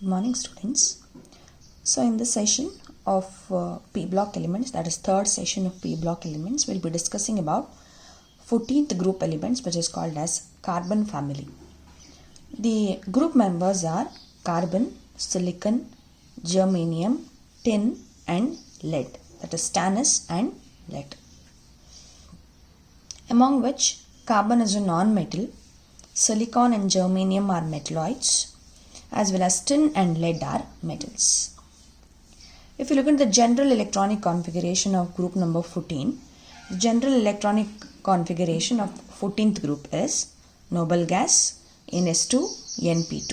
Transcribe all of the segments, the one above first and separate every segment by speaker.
Speaker 1: Good morning, students. So in this session of P block elements, that is third session of P block elements, we'll be discussing about 14th group elements, which is called as carbon family. The group members are carbon, silicon, germanium, tin and lead, that is stannous and lead. Among which carbon is a non-metal, silicon and germanium are metalloids, as well as tin and lead are metals. If you look at the general electronic configuration of group number 14, the general electronic configuration of 14th group is noble gas, NS2, NP2.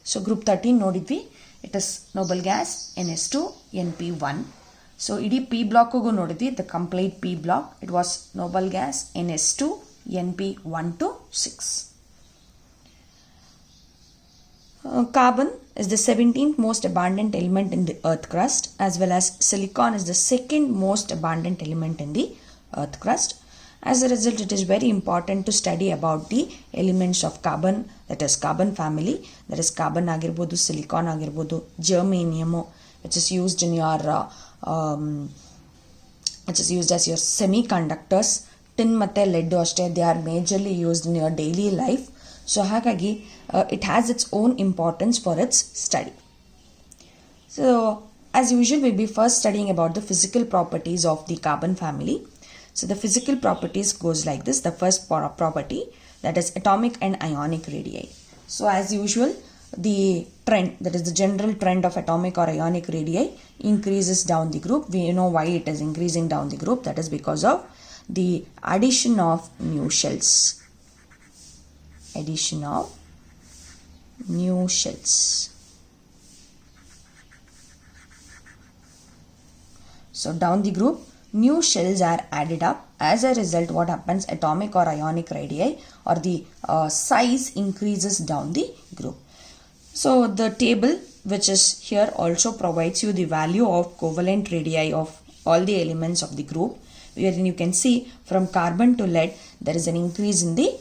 Speaker 1: So group 13 nodidvi, it is noble gas, NS2, NP1. So idi P block go nodidvi, the complete P block, it was noble gas, NS2, NP1 to 6. Carbon is the 17th most abundant element in the earth crust, as well as silicon is the second most abundant element in the earth crust. As a result, it is very important to study about the elements of carbon, that is carbon family, that is carbon agirbodu, silicon agirbodu, germanium, which is used in your which is used as your semiconductors, tin matte lead ashte, they are majorly used in your daily life. So ಹಾಗಾಗಿ it has its own importance for its study. So as usual, we'll be first studying about the physical properties of the carbon family. So the physical properties goes like this. The first property, that is atomic and ionic radii. So as usual, the trend, that is the general trend of atomic or ionic radii, increases down the group. We know why it is increasing down the group. That is because of the addition of new shells. Addition of new shells. So down the group, new shells are added up. As a result, what happens? Atomic or ionic radii or the size increases down the group. So the table which is here also provides you the value of covalent radii of all the elements of the group, wherein you can see from carbon to lead there is an increase in the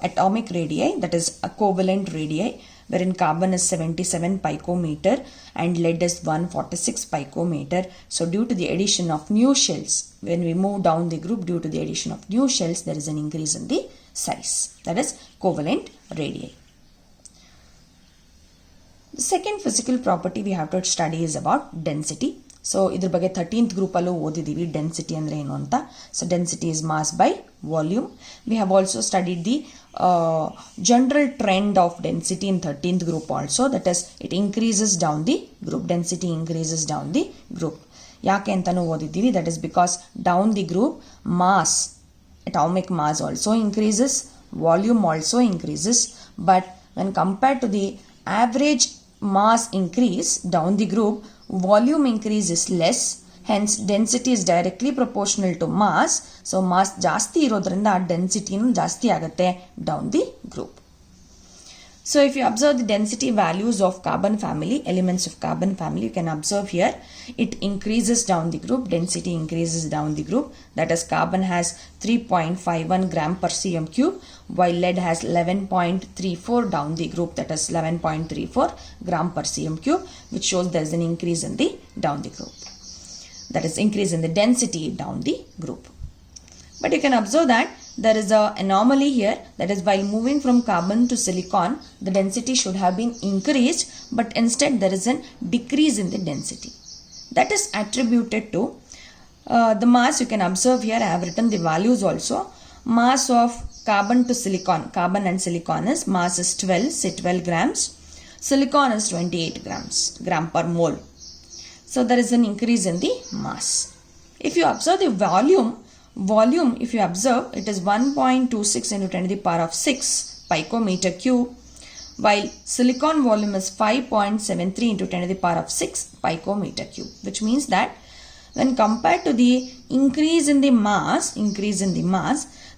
Speaker 1: atomic radii, that is a covalent radii, wherein carbon is 77 picometer and lead is 146 picometer. So due to the addition of new shells, when we move down the group, due to the addition of new shells, there is an increase in the size, that is covalent radii. The second physical property we have to study is about density. So idr ಬಗ್ಗೆ 13th group allo ಓದಿದೀವಿ density ಅಂದ್ರೆ ಏನು ಅಂತ. So density is mass by volume. We have also studied the general trend of density in 13th group also, that is it increases down the group. Density increases down the group. ಯಾಕೆ ಅಂತಾನೂ ಓದಿದೀವಿ. That is because down the group mass, atomic mass also increases, volume also increases, but when compared to the average mass increase down the group, volume increase is less, hence density is directly proportional to mass. So mass ಜಾಸ್ತಿ ಇರೋದ್ರಿಂದ density ಜಾಸ್ತಿ ಆಗುತ್ತೆ down the group. So if you observe the density values of carbon family, elements of carbon family, you can observe here it increases down the group, density increases down the group. That is carbon has 3.51 gram per cm cube, while lead has 11.34 down the group, that is 11.34 gram per cm cube, which shows there is an increase in the down the group. That is increase in the density down the group. But you can observe that there is an anomaly here, that is while moving from carbon to silicon, the density should have been increased, but instead there is a decrease in the density. That is attributed to the mass. You can observe here, I have written the values also. Mass of carbon to silicon, carbon and silicon is mass is 12, say 12 grams. Silicon is 28 gram per mole. So there is an increase in the mass. If you observe the volume, if you observe, it is 1.26 into 10 to the power of 6 picometer cube, while silicon volume is 5.73 into 10 to the power of 6 picometer cube, which means that when compared to the increase in the mass,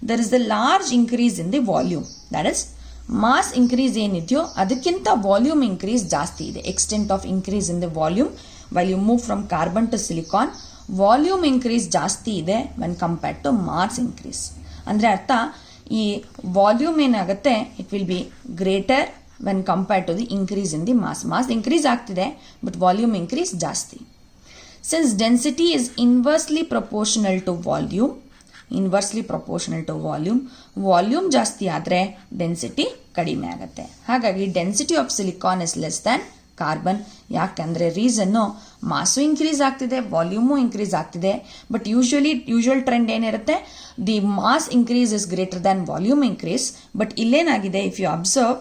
Speaker 1: there is a large increase in the volume. That is, mass increase ಏನಿದೆಯೋ ಅದಕ್ಕಿಂತ volume increase ಜಾಸ್ತಿ ಇದೆ. Extent of increase in the volume while you move from carbon to silicon, volume increase ಜಾಸ್ತಿ ಇದೆ when compared to mass increase. ಅಂದ್ರೆ ಅರ್ಥ ಈ volume ಏನಾಗುತ್ತೆ, it will be greater when compared to the increase in the mass. Mass increase ಆಗ್ತಿದೆ, but volume increase ಜಾಸ್ತಿ. Since density is inversely proportional to volume, volume ಜಾಸ್ತಿ ಆದರೆ density ಕಡಿಮೆ ಆಗುತ್ತೆ. ಹಾಗಾಗಿ density of silicon is less than carbon. ಯಾಕಂದರೆ reason mass increase ಆಗ್ತಿದೆ, volume increase ಆಗ್ತಿದೆ. ಬಟ್ ಯೂಶುವಲ್ ಟ್ರೆಂಡ್ ಏನಿರುತ್ತೆ, the mass increase is greater than volume increase. But ಇಲ್ಲೇನಾಗಿದೆ, ಇಫ್ ಯು ಅಬ್ಸರ್ವ್,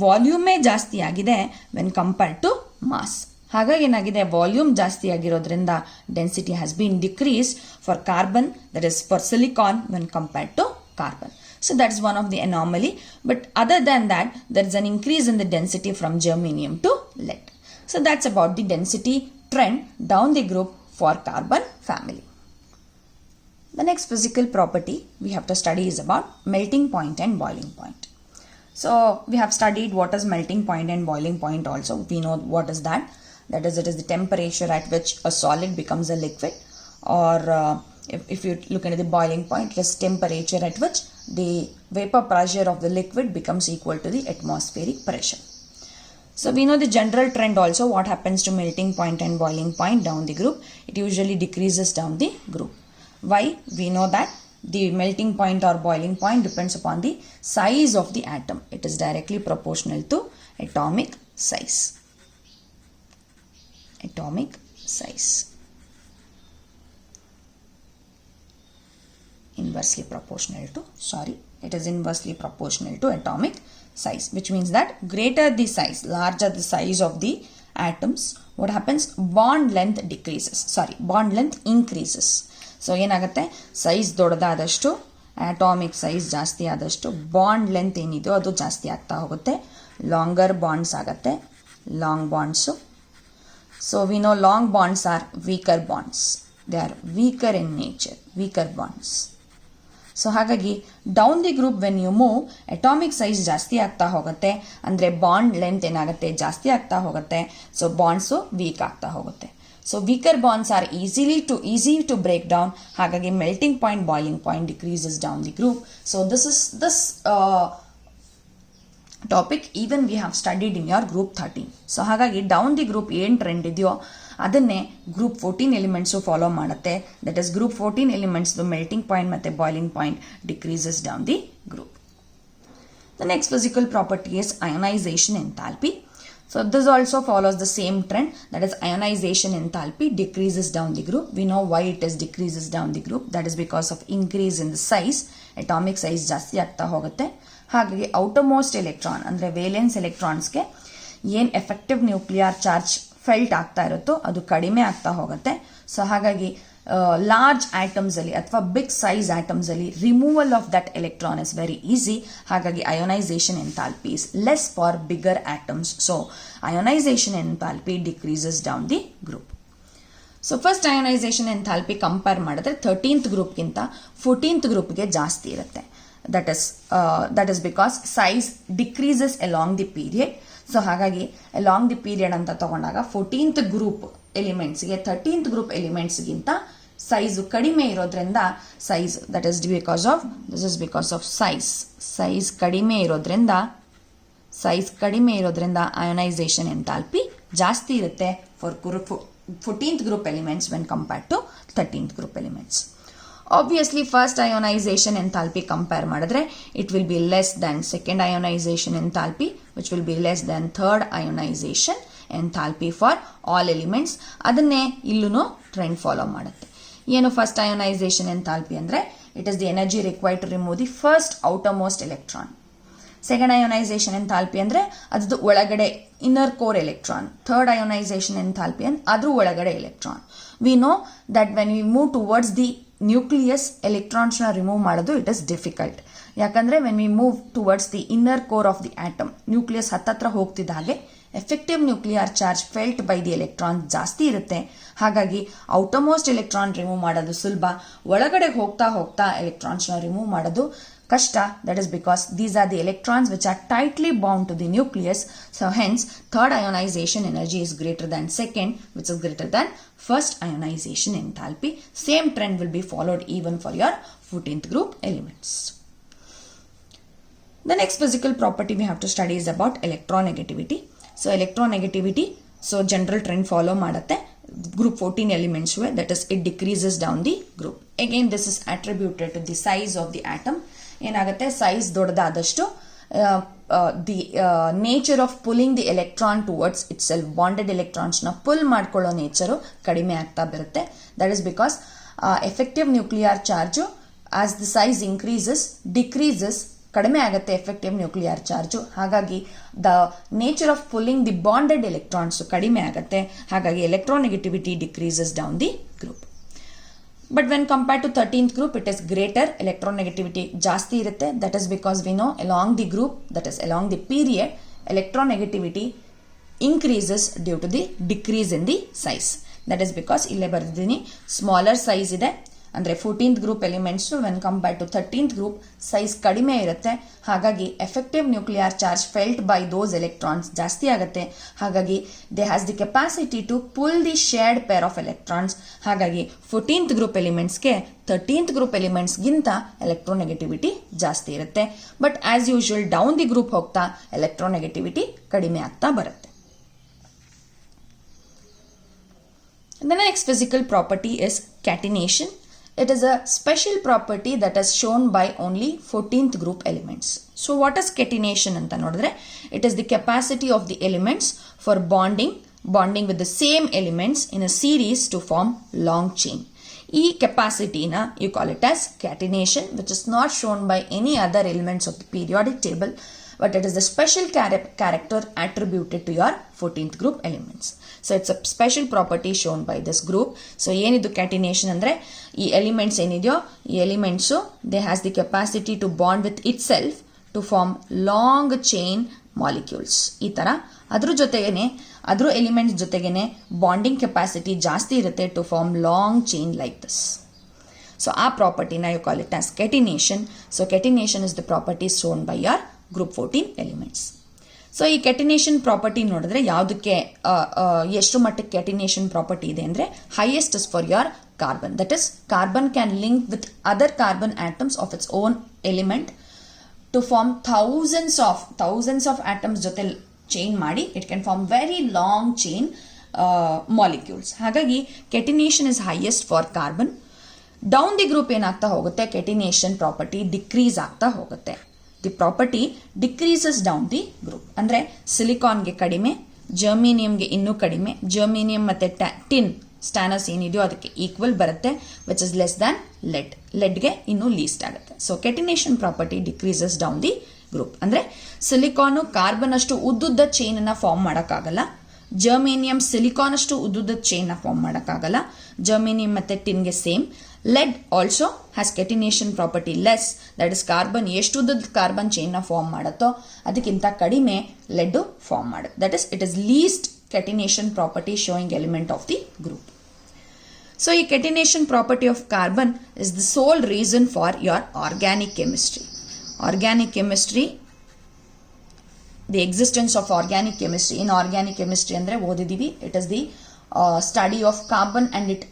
Speaker 1: ವಾಲ್ಯೂಮೇ ಜಾಸ್ತಿ ಆಗಿದೆ ವೆನ್ ಕಂಪೇರ್ಡ್ ಟು ಮಾಸ್. ಹಾಗಾಗಿ ಏನಾಗಿದೆ, ವಾಲ್ಯೂಮ್ ಜಾಸ್ತಿ ಆಗಿರೋದ್ರಿಂದ density has been decrease for carbon, that is for silicon when compared to carbon. So that's one of the anomaly. But other than that, there is an increase in the density from germanium to lead. So that's about the density trend down the group for carbon family. The next physical property we have to study is about melting point and boiling point. So we have studied what is melting point and boiling point also. We know what is that. That is, it is the temperature at which a solid becomes a liquid, or if you look at the boiling point, it is temperature at which the vapor pressure of the liquid becomes equal to the atmospheric pressure. So we know the general trend also, what happens to melting point and boiling point down the group. It usually decreases down the group. Why? We know that the melting point or boiling point depends upon the size of the atom. It is directly proportional to atomic size. Atomic size. Inversely proportional to atomic size, which means that greater the size, larger the size of the atoms, what happens, bond length increases. So ಏನಾಗುತ್ತೆ, size ದೊಡ್ಡದಾದಷ್ಟು, atomic size ಜಾಸ್ತಿ ಆದಷ್ಟು bond length ಏನಿದೆಯೋ ಅದು ಜಾಸ್ತಿ ಆಗ್ತಾ ಹೋಗುತ್ತೆ. Longer bonds ಆಗುತ್ತೆ, long bonds. So we know long bonds are weaker bonds. They are weaker in nature, weaker bonds. So ಹಾಗಾಗಿ down the group when you move, atomic size ಜಾಸ್ತಿ ಆಗ್ತಾ ಹೋಗುತ್ತೆ, ಅಂದರೆ ಬಾಂಡ್ ಲೆಂತ್ ಏನಾಗುತ್ತೆ, ಜಾಸ್ತಿ ಆಗ್ತಾ ಹೋಗುತ್ತೆ. ಸೊ ಬಾಂಡ್ಸು ವೀಕ್ ಆಗ್ತಾ ಹೋಗುತ್ತೆ. So weaker bonds are easy to break down. ಹಾಗಾಗಿ melting point, boiling point decreases down the group. So this topic even we have studied in your group 13. So ಹಾಗಾಗಿ down the group ಏನು trend ಇದೆಯೋ ಅದನ್ನೇ group 14 elements follow ಮಾಡುತ್ತೆ. That is group 14 ಎಲಿಮೆಂಟ್ಸ್ದು melting point ಮತ್ತು boiling point decreases down the group. The next physical property is ionization enthalpy. So this also follows the same trend, that is ionization enthalpy decreases down the group. We know why it is decreases down the group. That is because of increase in the size. Atomic size ಜಾಸ್ತಿ ಆಗ್ತಾ ಹೋಗುತ್ತೆ. ಹಾಗಾಗಿ outermost electron ಅಂದರೆ valence ಎಲೆಕ್ಟ್ರಾನ್ಸ್ಗೆ ಏನು effective nuclear charge felt ಆಗ್ತಾ ಇರುತ್ತೋ ಅದು ಕಡಿಮೆ ಆಗ್ತಾ ಹೋಗುತ್ತೆ. ಸೊ ಹಾಗಾಗಿ ಲಾರ್ಜ್ ಆಟಮ್ಸ್ ಅಲ್ಲಿ ಅಥವಾ ಬಿಗ್ ಸೈಜ್ ಆಟಮ್ಸ್ ಅಲ್ಲಿ removal of that electron is very easy. ಹಾಗಾಗಿ ionization enthalpy is less for bigger atoms. So ionization enthalpy decreases down the group. So first ionization enthalpy compare ಮಾಡಿದ್ರೆ 13th ಗ್ರೂಪ್ಗಿಂತ 14th ಗ್ರೂಪ್ಗೆ ಜಾಸ್ತಿ ಇರುತ್ತೆ. That is because size decreases along the period. So ಹಾಗಾಗಿ along the period ಅಂತ ತಗೊಂಡಾಗ 14th group ಎಲಿಮೆಂಟ್ಸ್ಗೆ 13th group ಎಲಿಮೆಂಟ್ಸ್ಗಿಂತ ಸೈಜು ಕಡಿಮೆ ಇರೋದ್ರಿಂದ ಬಿಕಾಸ್ ಆಫ್ ಸೈಜ್ ಕಡಿಮೆ ಇರೋದ್ರಿಂದ ಅಯೋನೈಸೇಷನ್ ಎಂಥಾಲ್ಪಿ ಜಾಸ್ತಿ ಇರುತ್ತೆ for 14th group elements when compared to 13th group elements. Obviously first ionization enthalpy compare ಮಾಡಿದ್ರೆ it will be less than second ionization enthalpy, which will be less than third ionization enthalpy for all elements. ಅದನ್ನೇ ಇಲ್ಲೂ trend follow ಮಾಡುತ್ತೆ. ಏನು first ionization enthalpy ಅಂದರೆ it is the energy required to remove the first outermost electron. Second ionization enthalpy ಅಂದರೆ ಅದ್ರ ಒಳಗಡೆ inner core electron. Third ionization enthalpy ಅದ್ರ ಒಳಗಡೆ electron. We know that when we move towards the nucleus ಎಲೆಕ್ಟ್ರಾನ್ಸ್ನ remove ಮಾಡೋದು it is difficult. ಯಾಕಂದರೆ when we move towards the inner core of the atom, nucleus ಹತ್ತತ್ರ ಹೋಗ್ತಿದ್ದ ಹಾಗೆ effective nuclear charge felt by the electron ಜಾಸ್ತಿ ಇರುತ್ತೆ. ಹಾಗಾಗಿ outermost electron remove ಮಾಡೋದು ಸುಲಭ, ಒಳಗಡೆ ಹೋಗ್ತಾ ಹೋಗ್ತಾ ಎಲೆಕ್ಟ್ರಾನ್ಸ್ನ ರಿಮೂವ್ ಮಾಡೋದು ಕಷ್ಟ. That is because these are the electrons which are tightly bound to the nucleus. So hence third ionization energy is greater than second, which is greater than first ionization enthalpy. Same trend will be followed even for your 14th group elements. The next physical property we have to study is about electronegativity. So electronegativity, so general trend follow ಮಾಡುತ್ತೆ group 14 elements way, that is it decreases down the group. Again this is attributed to the size of the atom. ಏನಾಗುತ್ತೆ size ದೊಡ್ಡದಾದಷ್ಟು the nature of pulling the electron towards itself, bonded electrons na pull ಮಾಡ್ಕೊಳ್ಳೋ nature ಕಡಿಮೆ ಆಗ್ತಾ ಬರುತ್ತೆ. That is because effective nuclear charge as the size increases decreases, ಕಡಿಮೆ ಆಗುತ್ತೆ effective nuclear charge. ಹಾಗಾಗಿ the nature of pulling the bonded electrons ಕಡಿಮೆ ಆಗುತ್ತೆ. ಹಾಗಾಗಿ electronegativity decreases down the group. But when compare to 13th group it is greater, electronegativity ಜಾಸ್ತಿ ಇರುತ್ತೆ. That is because we know along the group, that is along the period, electronegativity increases due to the decrease in the size. That is because ಇಲ್ಲೇ ಬರೆದಿದ್ದೀನಿ smaller size ಇದೆ ಅಂದರೆ 14th group elements when compare to 13th group size ಕಡಿಮೆ ಇರುತ್ತೆ. ಹಾಗಾಗಿ effective nuclear charge felt by those electrons ಜಾಸ್ತಿ ಆಗುತ್ತೆ. ಹಾಗಾಗಿ they has the capacity to pull the shared pair of electrons. ಹಾಗಾಗಿ 14th ಗ್ರೂಪ್ ಎಲಿಮೆಂಟ್ಸ್ಗೆ 13th ಗ್ರೂಪ್ ಎಲಿಮೆಂಟ್ಸ್ಗಿಂತ electronegativity ಜಾಸ್ತಿ ಇರುತ್ತೆ. But as usual down the group ಹೋಗ್ತಾ ಎಲೆಕ್ಟ್ರೋನೆಗೆಟಿವಿಟಿ ಕಡಿಮೆ ಆಗ್ತಾ ಬರುತ್ತೆ. The next physical property is catenation. It is a special property that is shown by only 14th group elements. So what is catenation anta nodidre, it is the capacity of the elements for bonding with the same elements in a series to form long chain. E capacity na you call it as catenation, which is not shown by any other elements of the periodic table, but it is the special character attributed to your 14th group elements. So it's a special property shown by this group. So ಏನಿದು catenation ಅಂದ್ರೆ ಈ elements ಏನಿದೆಯೋ ಈ elements they has the capacity to bond with itself to form long chain molecules. ಈ ತರ ಅದ್ರ elements ಜೊತೆಗೇನೆ bonding capacity ಜಾಸ್ತಿ ಇರುತ್ತೆ to form long chain like this. So ಆ ಪ್ರಾಪರ್ಟಿನ you call it as catenation. So catenation is the property shown by your group 14 elements. So ಈ catenation property ನೋಡಿದ್ರೆ ಯಾವುದಕ್ಕೆ ಎಷ್ಟು ಮಟ್ಟಕ್ಕೆ catenation ಪ್ರಾಪರ್ಟಿ ಇದೆ ಅಂದರೆ highest is for your carbon. That is carbon can link with other carbon atoms of its own element to form thousands of atoms ಜೊತೆ chain ಮಾಡಿ it can form very long chain molecules. ಹಾಗಾಗಿ catenation is highest for carbon. Down the group ಏನಾಗ್ತಾ ಹೋಗುತ್ತೆ, catenation property decrease ಆಗ್ತಾ ಹೋಗುತ್ತೆ. The property decreases down the group. ಅಂದರೆ ಸಿಲಿಕಾನ್ಗೆ ಕಡಿಮೆ, ಜರ್ಮೇನಿಯಂಗೆ ಇನ್ನೂ ಕಡಿಮೆ, ಜರ್ಮೇನಿಯಂ ಮತ್ತು ಟಿನ್ ಸ್ಟ್ಯಾನಸ್ ಏನಿದೆಯೋ ಅದಕ್ಕೆ ಈಕ್ವಲ್ ಬರುತ್ತೆ, ವಿಚ್ ಇಸ್ ಲೆಸ್ ದ್ಯಾನ್ ಲೆಡ್ಗೆ ಇನ್ನೂ ಲೀಸ್ಟ್ ಆಗುತ್ತೆ. So catenation property decreases down the group. ಅಂದರೆ ಸಿಲಿಕಾನು ಕಾರ್ಬನ್ ಅಷ್ಟು ಉದ್ದುದ್ದ ಚೈನನ್ನು ಫಾರ್ಮ್ ಮಾಡೋಕ್ಕಾಗಲ್ಲ, ಜರ್ಮೇನಿಯಂ ಸಿಲಿಕಾನ್ ಅಷ್ಟು ಉದ್ದುದ್ದ ಚೈನ್ನ ಫಾರ್ಮ್ ಮಾಡೋಕ್ಕಾಗಲ್ಲ, ಜರ್ಮೇನಿಯಂ ಮತ್ತು ಟಿನ್ಗೆ same. lead also has catenation property less, that is carbon ಎಷ್ಟು ಉದ್ದದ ಕಾರ್ಬನ್ ಚೈನ್ನ ಫಾರ್ಮ್ ಮಾಡುತ್ತೋ ಅದಕ್ಕಿಂತ ಕಡಿಮೆ lead ಫಾರ್ಮ್ ಮಾಡುತ್ತೆ. that is it is least catenation property showing element of the group. So ಈ catenation property of carbon is the sole reason for your organic chemistry. Organic chemistry, the existence of organic chemistry. In organic chemistry ಅಂದ್ರೆ ಓದಿದೀವಿ, it is the study of carbon and its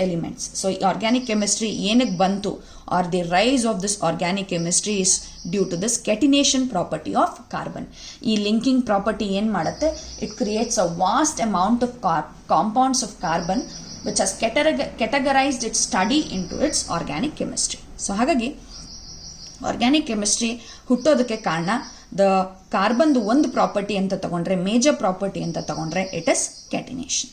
Speaker 1: elements. So organic chemistry ಏನಕ್ಕೆ ಬಂತು, or the rise of this organic chemistry is due to this catenation property of carbon. ಈ linking property ಏನು ಮಾಡುತ್ತೆ, it creates a vast amount of compounds of carbon which has categorized its study into its organic chemistry. So ಹಾಗಾಗಿ organic chemistry ಹುಟ್ಟೋದಕ್ಕೆ ಕಾರಣ the ಕಾರ್ಬನ್ದು ಒಂದು property ಅಂತ ತಗೊಂಡ್ರೆ, major property ಅಂತ ತಗೊಂಡ್ರೆ it is catenation.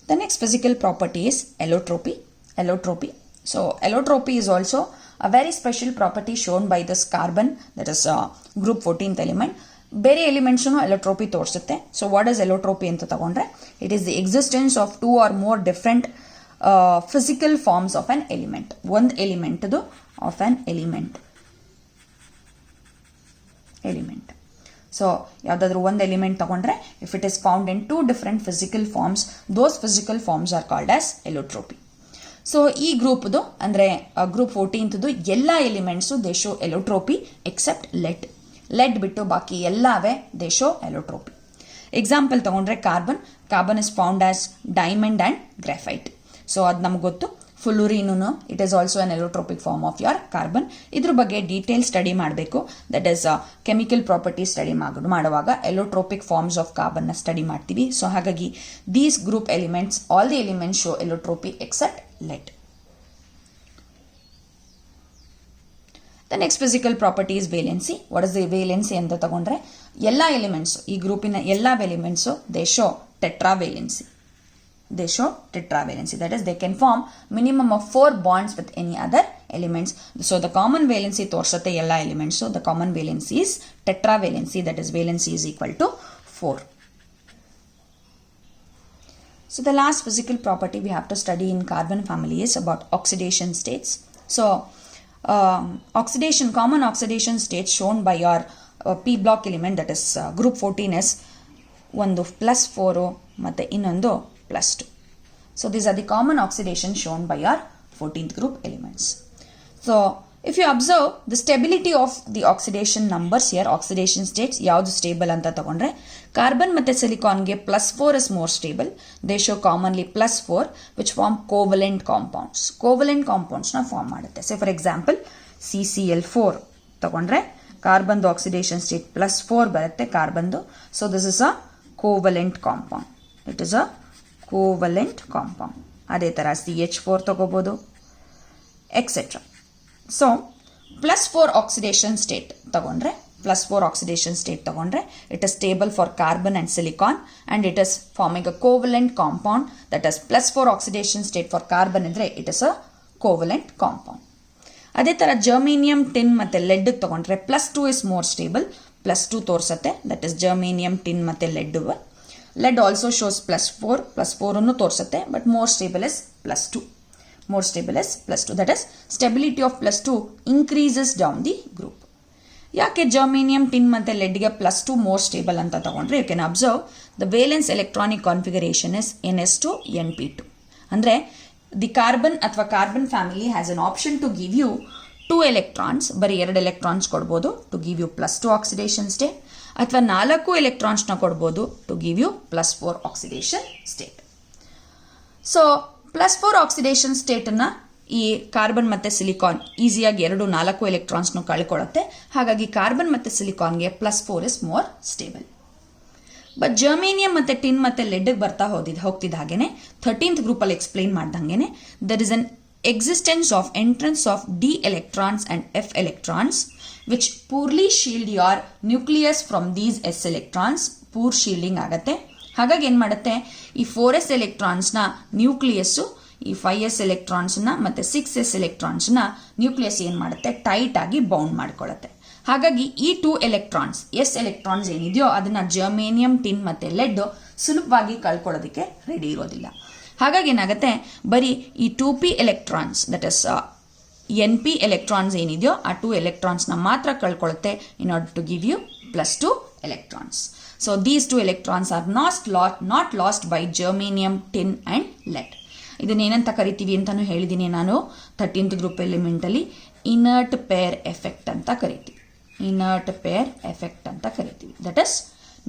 Speaker 1: The next physical property is allotropy. So allotropy is also a very special property shown by this carbon, that is group 14th element. ಬೇರೆ ಎಲಿಮೆಂಟ್ಸ್ನು allotropy ತೋರಿಸುತ್ತೆ. So what is allotropy ಅಂತ ತಗೊಂಡ್ರೆ, it is the existence of 2 or more different physical forms of an element. ಒಂದು ಎಲಿಮೆಂಟ್ದು of an element. So ಯಾವುದಾದ್ರೂ ಒಂದು element ತಗೊಂಡ್ರೆ if it is found in 2 different physical forms, those physical forms are called as allotropy. So ಈ ಗ್ರೂಪ್ದು ಅಂದರೆ group 14th ಎಲ್ಲ elements they show allotropy except lead ಬಿಟ್ಟು ಬಾಕಿ ಎಲ್ಲವೇ ದೇ ಶೋ allotropy. ಎಕ್ಸಾಂಪಲ್ ತಗೊಂಡ್ರೆ carbon is found as diamond and graphite. So ಅದು ನಮ್ಗೆ ಗೊತ್ತು. Fullerene it is also an allotropic form of your carbon. ಇದ್ರ ಬಗ್ಗೆ ಡೀಟೇಲ್ ಸ್ಟಡಿ ಮಾಡಬೇಕು. That is chemical property study ಮಾಡುವಾಗ ಎಲೋಟ್ರೋಪಿಕ್ ಫಾರ್ಮ್ಸ್ ಆಫ್ ಕಾರ್ಬನ್ ನ study ಮಾಡ್ತೀವಿ. ಸೊ ಹಾಗಾಗಿ these group elements, all the elements show allotropy except lead. The next physical property is valency. What is the valency ಅಂತ ತಗೊಂಡ್ರೆ ಎಲ್ಲಾ elements, ಈ ಗ್ರೂಪಿನ ಎಲ್ಲಾ elements they show tetravalency. They show tetravalency. That is, they can form minimum of 4 bonds with any other elements. So the common valency ತೋರ್ಸತ್ತೆ ಎಲ್ಲಾ elements. The common valency is tetravalency. That is, valency is equal to 4. So the last physical property we have to study in carbon family is about oxidation states. So common oxidation states shown by your p block element, that is group 14 is ಒಂದು +4 ಮತ್ತೆ ಇನ್ನೊಂದು +2. So these are the common oxidation shown by your 14th group elements. So if you observe the stability of the oxidation numbers here, oxidation states ಯಾವುದು stable ಅಂತ ತಗೊಂಡ್ರೆ carbon ಮತ್ತೆ ಸಿಲಿಕಾನ್ಗೆ +4 is more stable. They show commonly +4 which form covalent compounds. Covalent compounds ನ form ಮಾಡುತ್ತೆ. Say for example CCl4 ತಗೊಂಡ್ರೆ ಕಾರ್ಬನ್ದು oxidation state +4 ಬರುತ್ತೆ ಕಾರ್ಬನ್ದು. So this is a covalent compound. It is a covalent compound. ಅದೇ ತರ CH4 ತಗೋಬಹುದು etcetera. So +4 oxidation state ತಗೊಂಡ್ರೆ it is stable for carbon and silicon and it is forming a covalent compound. That is +4 oxidation state for carbon ಇದ್ರೆ it is a covalent compound. ಅದೇ ತರ germanium, tin ಮತ್ತೆ LED ತಗೊಂಡ್ರೆ +2 is more stable. +2 ತೋರ್ಸತ್ತೆ. That is germanium, tin ಮತ್ತೆ LED. Lead also shows +4 ಅನ್ನು ತೋರ್ಸತ್ತೆ, but more stable is +2. More stable is +2. That is, stability of +2 increases down the group. ಯಾಕೆ germanium, tin ಮತ್ತೆ ಲೆಡ್ಗೆ +2 more stable ಅಂತ ತಗೊಂಡ್ರೆ you can observe the valence electronic configuration is ns2 np2. ಅಂದ್ರೆ the carbon ಅಥವಾ carbon family has an option to give you 2 electrons, ಬರೀ 2 electrons ಕೊಡ್ಬೋದು to give you +2 oxidation state, ಅಥವಾ 4 electrons ನ ಕೊಡ್ಬೋದು to give you +4 oxidation state. So +4 oxidation state ಅನ್ನ ಈ carbon ಮತ್ತೆ ಸಿಲಿಕಾನ್ ಈಸಿಯಾಗಿ 4 ಎಲೆಕ್ಟ್ರಾನ್ಸ್ ನ ಕಳ್ಕೊಳ್ಳುತ್ತೆ. ಹಾಗಾಗಿ ಕಾರ್ಬನ್ ಮತ್ತೆ ಸಿಲಿಕಾನ್ಗೆ +4 is more stable. But germanium ಮತ್ತೆ ಟಿನ್ ಮತ್ತೆ ಲೆಡ್ ಬರ್ತಾ ಹೋಗ್ತಿದ್ದ ಹಾಗೇನೆ 13th ಗ್ರೂಪ್ ಅಲ್ಲಿ explain ಮಾಡ್ದಂಗೆನೆ there is an existence of entrance of d electrons and f electrons which poorly shield your nucleus from these s electrons. poor shielding ಆಗತ್ತೆ. ಹಾಗಾಗಿ ಏನ್ ಮಾಡುತ್ತೆ, ಈ 4s ಎಲೆಕ್ಟ್ರಾನ್ಸ್ ನ ನ್ಯೂಕ್ಲಿಯಸ್, ಈ 5s ಎಲೆಕ್ಟ್ರಾನ್ಸ್ ನ ಮತ್ತೆ 6s ಎಲೆಕ್ಟ್ರಾನ್ಸ್ ನ ನ್ಯೂಕ್ಲಿಯಸ್ ಏನ್ ಮಾಡುತ್ತೆ, ಟೈಟ್ ಆಗಿ ಬೌಂಡ್ ಮಾಡ್ಕೊಳ್ಳುತ್ತೆ. ಹಾಗಾಗಿ ಈ 2 ಎಲೆಕ್ಟ್ರಾನ್ಸ್, ಎಸ್ ಎಲೆಕ್ಟ್ರಾನ್ಸ್ ಏನಿದೆಯೋ ಅದನ್ನ ಜರ್ಮೇನಿಯಂ, ಟಿನ್ ಮತ್ತೆ ಲೆಡ್ ಸುಲಭವಾಗಿ ಕಳ್ಕೊಳ್ಳೋದಕ್ಕೆ ರೆಡಿ ಇರೋದಿಲ್ಲ. ಹಾಗಾಗಿ ಏನಾಗುತ್ತೆ, ಬರೀ ಈ 2p electrons, that is np electrons ಏನಿದೆಯೋ ಆ 2 ಎಲೆಕ್ಟ್ರಾನ್ಸ್ ನ ಮಾತ್ರ ಕಳ್ಕೊಳ್ಳುತ್ತೆ in order to give you +2 electrons. So these 2 electrons are not lost by germanium, tin and lead. ಇದನ್ನೇನಂತ ಕರಿತೀವಿ ಅಂತಾನು ಹೇಳಿದ್ದೀನಿ ನಾನು 13th ಗ್ರೂಪ್ ಎಲಿಮೆಂಟ್ ಅಲ್ಲಿ ಇನರ್ಟ್ ಪೇರ್ ಎಫೆಕ್ಟ್ ಅಂತ ಕರಿತೀವಿ. ಇನರ್ಟ್ ಪೇರ್ ಎಫೆಕ್ಟ್ ಅಂತ ಕರಿತೀವಿ. ದಟ್ ಇಸ್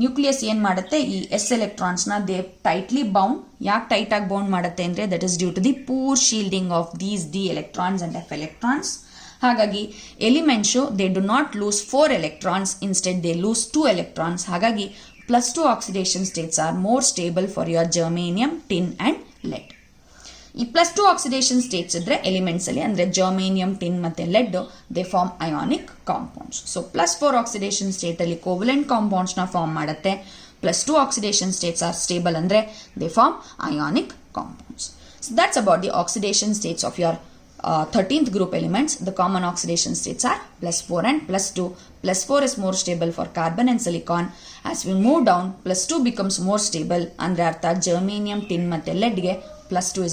Speaker 1: ನ್ಯೂಕ್ಲಿಯಸ್ ಏನ್ ಮಾಡುತ್ತೆ, ಈ ಎಸ್ ಎಲೆಕ್ಟ್ರಾನ್ಸ್ ನ ದೇ ಟೈಟ್ಲಿ ಬೌಂಡ್. ಯಾಕೆ ಟೈಟ್ ಆಗಿ ಬೌಂಡ್ ಮಾಡುತ್ತೆ ಅಂದ್ರೆ that is due to the poor shielding of these d electrons and f electrons. ಹಾಗಾಗಿ elements they do not lose 4 electrons, instead they lose 2 electrons. ಹಾಗಾಗಿ +2 oxidation states are more stable for your germanium, tin and lead. ಈ +2 oxidation states ಇದ್ರೆ elements ಅಲ್ಲಿ ಅಂದ್ರೆ germanium, tin ಮತ್ತೆ lead they form ionic compounds. So +4 oxidation state ಅಲ್ಲಿ covalent compounds ನ form ಮಾಡುತ್ತೆ. +2 oxidation states are stable ಅಂದ್ರೆ they form ionic compounds. So that's about the oxidation states of your 13th group elements. The common oxidation states are +4 and +2. +4 is more stable for carbon and silicon. As we move down, +2 becomes more stable. Andre artha germanium, tin ಮತ್ತೆ lead ಗೆ +2 is